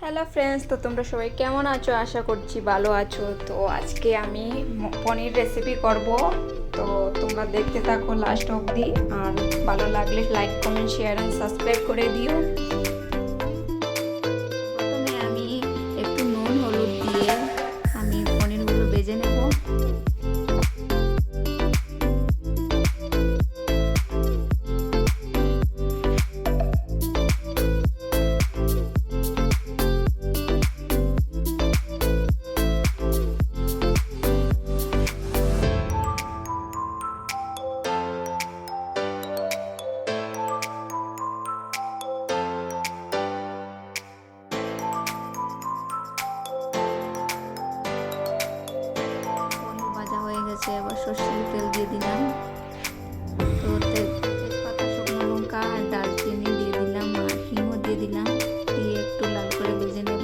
Hello friends, তো তোমরা সবাই কেমন আছো? আশা করছি ভালো আছো। তো আজকে আমি পনির রেসিপি করব। তো তোমরা দেখতে থাকো লাস্ট অবধি, আর ভালো লাগলে like comment share and subscribe করে দিও। প্রথমে আমি একটু নুন হলুদ দিয়ে আমি পনিরগুলো ভেজে নেব। এবার সরষের তেল দিয়ে দিলাম। তো তেজপাতা, শুকনো লঙ্কা আর দারচিনি দিয়ে দিলাম, আর হিংও দিয়ে দিলাম। দিয়ে একটু লাল করে ভেজে নেব।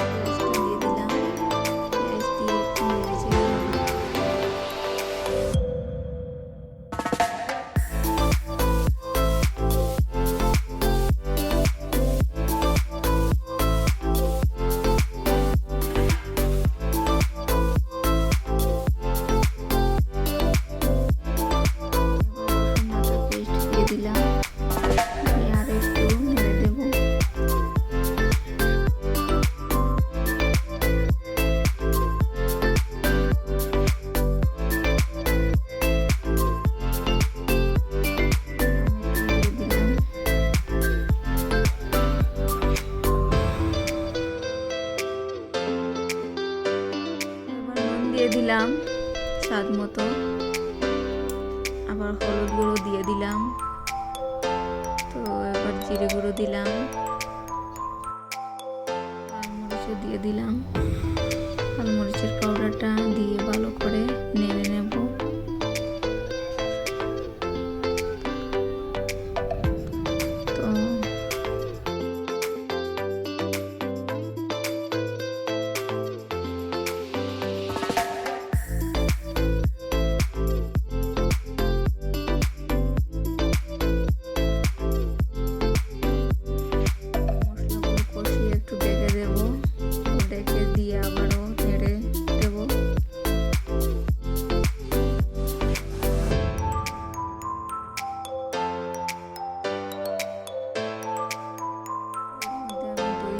পেঁয়াজটা দিয়ে দিলাম। পেঁয়াজ দিয়ে একটু নেড়ে চেড়ে নেব। দিয়ে দিলাম স্বাদ মতো, আবার হলুদ গুঁড়ো দিয়ে দিলাম। তো এবার জিরে গুঁড়ো দিলাম, লাল মরিচও দিয়ে দিলাম। লাল মরিচের পাউডারটা দিয়ে ভালো করে নেড়ে নেব।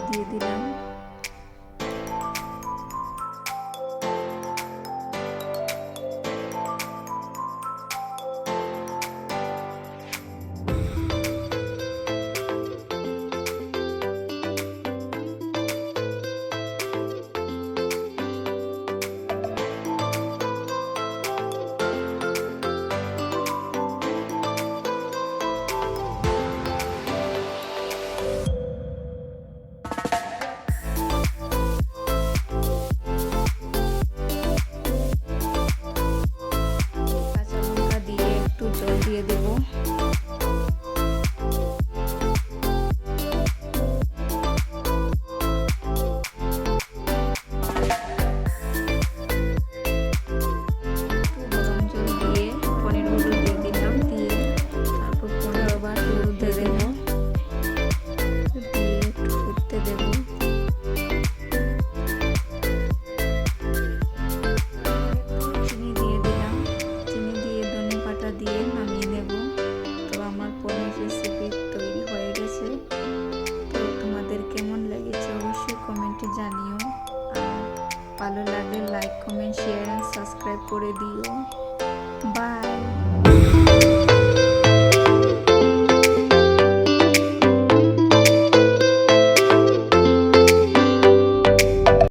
দিয়ে দিলাম। দিয়ে দেব। গরম জল দিয়ে পনিরগুলো দিয়ে দিলাম। দিয়ে তারপর 15 বার হলুদ দিয়ে দেব। দিয়ে একটু ফুটতে দেব। চিনি দিয়ে দিলাম। চিনি দিয়ে ধনে পাতা দিয়ে নামিয়ে নেব। তো আমার পনির রেসিপি তৈরি হয়ে গেছে। তো তোমাদের কেমন লেগেছে অবশ্যই কমেন্টে জানিও। আর ভালো লাগলে like comment share and subscribe করে দিও। বাই।